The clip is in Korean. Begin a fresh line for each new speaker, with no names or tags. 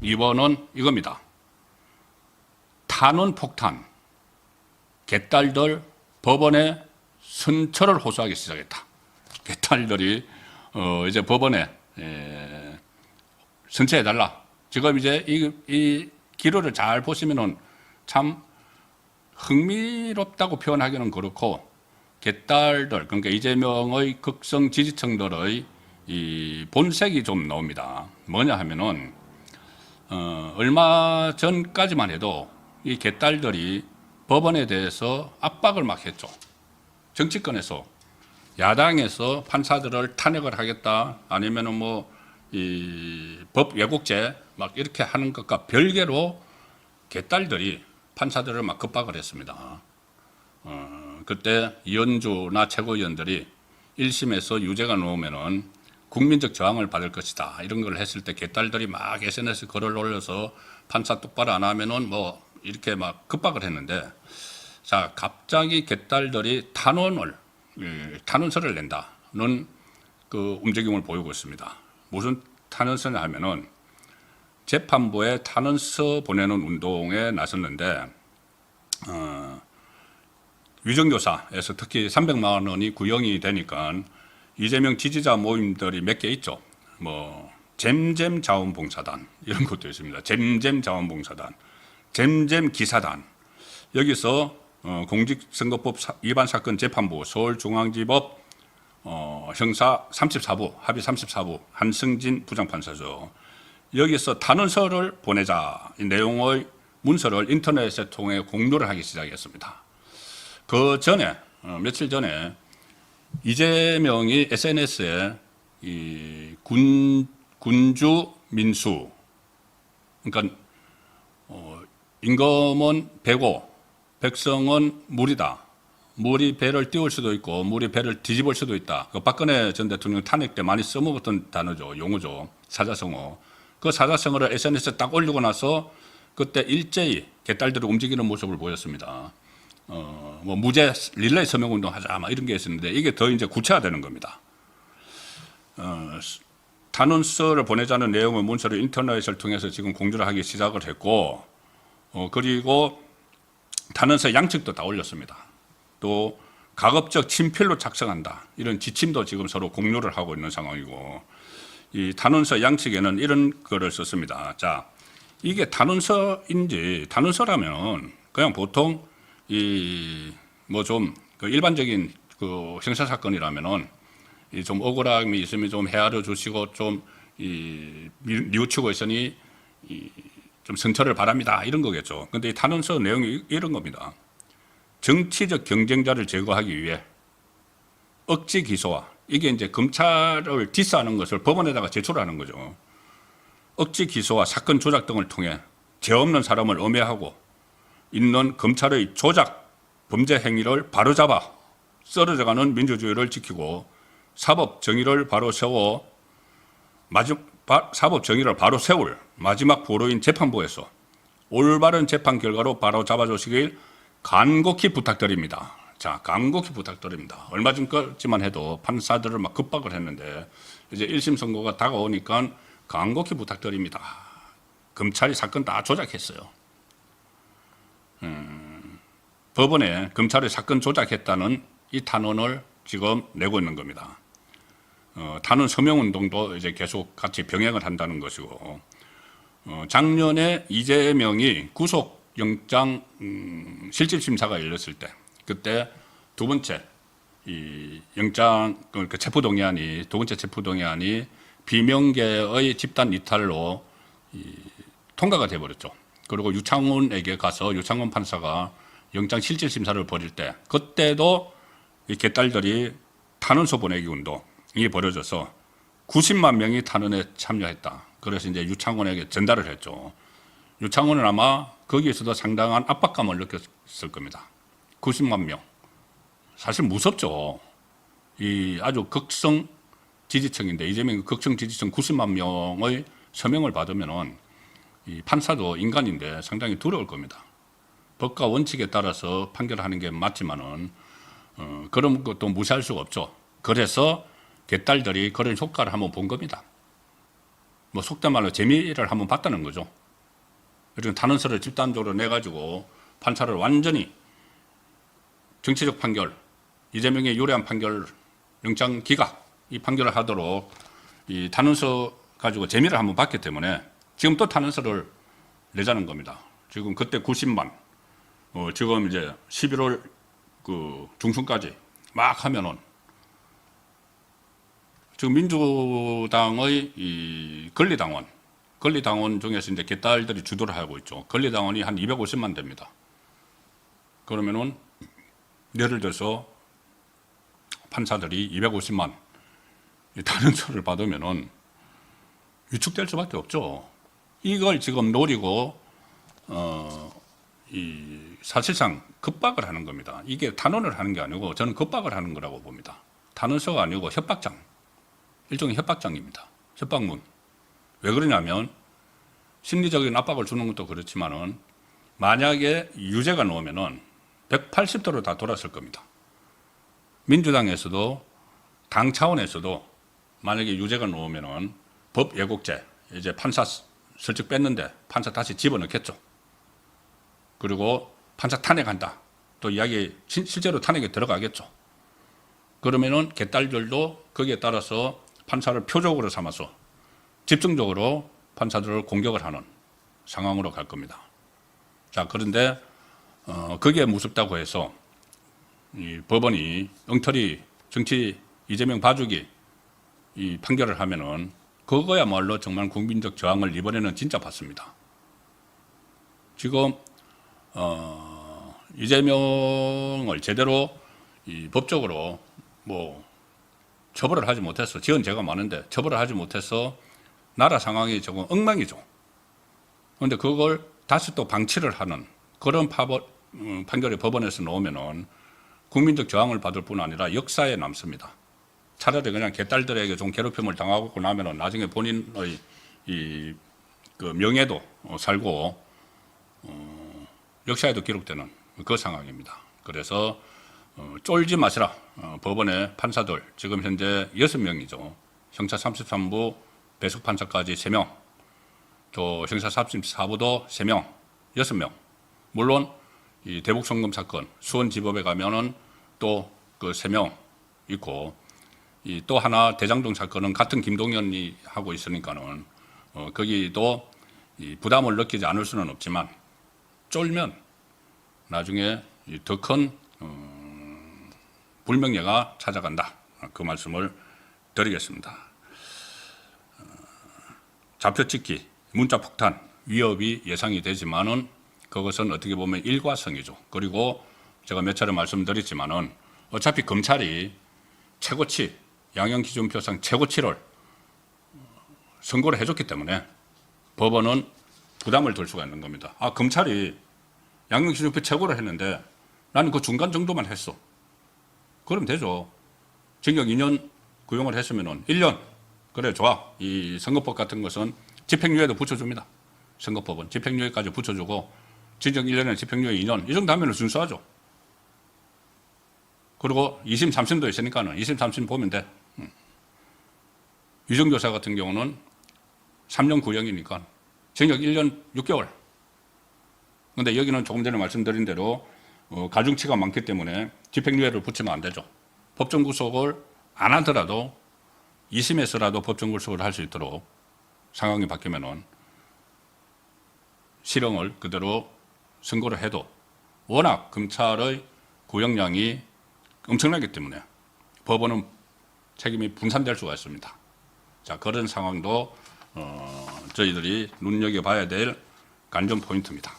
2번은 이겁니다. 탄원 폭탄. 개딸들 법원에 선처를 호소하기 시작했다. 개딸들이 이제 법원에 선처해달라. 지금 이제 이 기록을 잘 보시면은 참 흥미롭다고 표현하기는 그렇고, 개딸들, 그러니까 이재명의 극성 지지층들의 이 본색이 좀 나옵니다. 뭐냐 하면은, 얼마 전까지만 해도 이 개딸들이 법원에 대해서 압박을 막 했죠. 정치권에서, 야당에서 판사들을 탄핵을 하겠다, 아니면은 뭐, 이 법 왜곡죄 막 이렇게 하는 것과 별개로 개딸들이 판사들을 막 겁박을 했습니다. 그때 이현주나 최고위원들이 1심에서 유죄가 나오면은 국민적 저항을 받을 것이다. 이런 걸 했을 때 개딸들이 막 SNS에 글을 올려서 판사 똑바로 안 하면은 뭐 이렇게 막 겁박을 했는데, 자, 갑자기 개딸들이 탄원서를 낸다는 그 움직임을 보이고 있습니다. 무슨 탄원서냐 하면은 재판부에 탄원서 보내는 운동에 나섰는데, 위정교사에서 특히 300만 원이 구형이 되니까 이재명 지지자 모임들이 몇 개 있죠. 뭐 잼잼 자원봉사단 이런 것도 있습니다. 잼잼 자원봉사단, 잼잼 기사단. 여기서 공직선거법 위반 사건 재판부, 서울중앙지법 형사 34부, 합의 34부 한승진 부장판사죠. 여기서 탄원서를 보내자, 이 내용의 문서를 인터넷에 통해 공유를 하기 시작했습니다. 그 전에, 며칠 전에 이재명이 SNS에 이 군주 민수, 그러니까 임금은 배고 백성은 물이다. 물이 배를 띄울 수도 있고 물이 배를 뒤집을 수도 있다. 그 박근혜 전 대통령 탄핵 때 많이 써먹었던 단어죠. 용어죠. 사자성어. 그 사자성어를 SNS에 딱 올리고 나서 그때 일제히 개딸들이 움직이는 모습을 보였습니다. 뭐 무죄 릴레이 서명 운동 하자 막 이런 게 있었는데, 이게 더 이제 구체화되는 겁니다. 탄원서를 보내자는 내용의 문서를 인터넷을 통해서 지금 공유를 하기 시작을 했고, 그리고 탄원서 양측도 다 올렸습니다. 또 가급적 친필로 작성한다, 이런 지침도 지금 서로 공유를 하고 있는 상황이고, 이 탄원서 양측에는 이런 글을 썼습니다. 자, 이게 탄원서인지, 탄원서라면 그냥 보통 이 뭐 좀 그 일반적인 그 형사 사건이라면은 이 좀 억울함이 있으면 좀 헤아려 주시고 좀 이 뉘우치고 있으니 좀 선처를 바랍니다, 이런 거겠죠. 근데 이 탄원서 내용이 이런 겁니다. 정치적 경쟁자를 제거하기 위해 억지 기소와, 이게 이제 검찰을 디스하는 것을 법원에다가 제출하는 거죠. 억지 기소와 사건 조작 등을 통해 죄 없는 사람을 엄해하고 있는 검찰의 조작 범죄 행위를 바로잡아 썰어져가는 민주주의를 지키고 사법 정의를 바로 세울 마지막 보루인 재판부에서 올바른 재판 결과로 바로 잡아주시길 간곡히 부탁드립니다. 자, 간곡히 부탁드립니다. 얼마 전까지만 해도 판사들을 막 겁박을 했는데, 이제 1심 선고가 다가오니까 간곡히 부탁드립니다. 검찰이 사건 다 조작했어요. 법원에 검찰이 사건 조작했다는 이 탄원을 지금 내고 있는 겁니다. 탄원 서명 운동도 이제 계속 같이 병행을 한다는 것이고, 작년에 이재명이 구속영장 실질심사가 열렸을 때, 그때 두 번째 이 영장 그 체포동의안이, 두 번째 체포동의안이 비명계의 집단 이탈로 통과가 돼버렸죠. 그리고 유창훈에게 가서 유창훈 판사가 영장 실질심사를 벌일 때, 그때도 이 개딸들이 탄원서 보내기 운동이 벌어져서 90만 명이 탄원에 참여했다. 그래서 이제 유창훈에게 전달을 했죠. 유창훈은 아마 거기에서도 상당한 압박감을 느꼈을 겁니다. 90만 명. 사실 무섭죠. 이 아주 극성 지지층인데, 이재명 극성 지지층 90만 명의 서명을 받으면은 이 판사도 인간인데 상당히 두려울 겁니다. 법과 원칙에 따라서 판결하는 게 맞지만은 그런 것도 무시할 수가 없죠. 그래서 개딸들이 그런 효과를 한번 본 겁니다. 뭐 속된 말로 재미를 한번 봤다는 거죠. 그리고 탄원서를 집단적으로 내가지고 판사를 완전히 정치적 판결, 이재명의 유리한 판결, 영장 기각 이 판결을 하도록 이 탄원서 가지고 재미를 한번 봤기 때문에 지금 또 탄원서를 내자는 겁니다. 지금 그때 90만, 지금 이제 11월 그 중순까지 막 하면은 지금 민주당의 이 권리당원 중에서 이제 개딸들이 주도를 하고 있죠. 권리당원이 한 250만 됩니다. 그러면은 예를 들어서 판사들이 250만 탄원서를 받으면은 위축될 수밖에 없죠. 이걸 지금 노리고 사실상 급박을 하는 겁니다. 이게 탄원을 하는 게 아니고 저는 급박을 하는 거라고 봅니다. 탄원서가 아니고 협박장, 일종의 협박장입니다. 협박문. 왜 그러냐면 심리적인 압박을 주는 것도 그렇지만은 만약에 유죄가 나오면은 180도로 다 돌았을 겁니다. 민주당에서도 당 차원에서도 만약에 유죄가 나오면은 법 왜곡죄, 이제 판사 슬쩍 뺐는데 판사 다시 집어넣겠죠. 그리고 판사 탄핵한다. 또 이야기 실제로 탄핵에 들어가겠죠. 그러면은 개딸들도 거기에 따라서 판사를 표적으로 삼아서 집중적으로 판사들을 공격을 하는 상황으로 갈 겁니다. 자, 그런데 거기에 무섭다고 해서 이 법원이 엉터리 정치 이재명 봐주기 이 판결을 하면은 그거야말로 정말 국민적 저항을 이번에는 진짜 받습니다. 지금 이재명을 제대로 이 법적으로 뭐 처벌을 하지 못해서 지은 죄가 많은데 처벌을 하지 못해서 나라 상황이 조금 엉망이죠. 그런데 그걸 다시 또 방치를 하는 그런 판결이 법원에서 나오면은 국민적 저항을 받을 뿐 아니라 역사에 남습니다. 차라리 그냥 개딸들에게 좀 괴롭힘을 당하고 나면은 나중에 본인의 그 명예도 살고 역사에도 기록되는 그 상황입니다. 그래서 쫄지 마시라. 법원의 판사들 지금 현재 6명이죠. 형사 33부 배석 판사까지 3명, 또 형사 34부도 3명, 6명. 물론 이 대북송금 사건 수원지법에 가면은 또 그 3명 있고 이 또 하나 대장동 사건은 같은 김동연이 하고 있으니까는 거기도 이 부담을 느끼지 않을 수는 없지만 쫄면 나중에 더 큰 불명예가 찾아간다. 그 말씀을 드리겠습니다. 좌표찍기, 문자폭탄 위협이 예상이 되지만은 그것은 어떻게 보면 일과성이죠. 그리고 제가 몇 차례 말씀드렸지만은 어차피 검찰이 최고치, 양형기준표상 최고치를 선고를 해줬기 때문에 법원은 부담을 덜 수가 있는 겁니다. 아, 검찰이 양형기준표 최고를 했는데 나는 그 중간 정도만 했어. 그럼 되죠. 징역 2년 구형을 했으면은 1년. 그래, 좋아. 이 선거법 같은 것은 집행유예도 붙여줍니다. 선거법은 집행유예까지 붙여주고 징역 1년에 집행유예 2년. 이 정도 하면 순수하죠. 그리고 2심, 3심도 있으니까는 2심, 3심 보면 돼. 유정교사 같은 경우는 3년 구형이니까 징역 1년 6개월. 근데 여기는 조금 전에 말씀드린 대로 가중치가 많기 때문에 집행유예를 붙이면 안 되죠. 법정 구속을 안 하더라도 2심에서라도 법정 구속을 할 수 있도록 상황이 바뀌면은 실형을 그대로 선고를 해도 워낙 검찰의 구형량이 엄청나기 때문에 법원은 책임이 분산될 수가 있습니다. 자, 그런 상황도 저희들이 눈여겨봐야 될 관전 포인트입니다.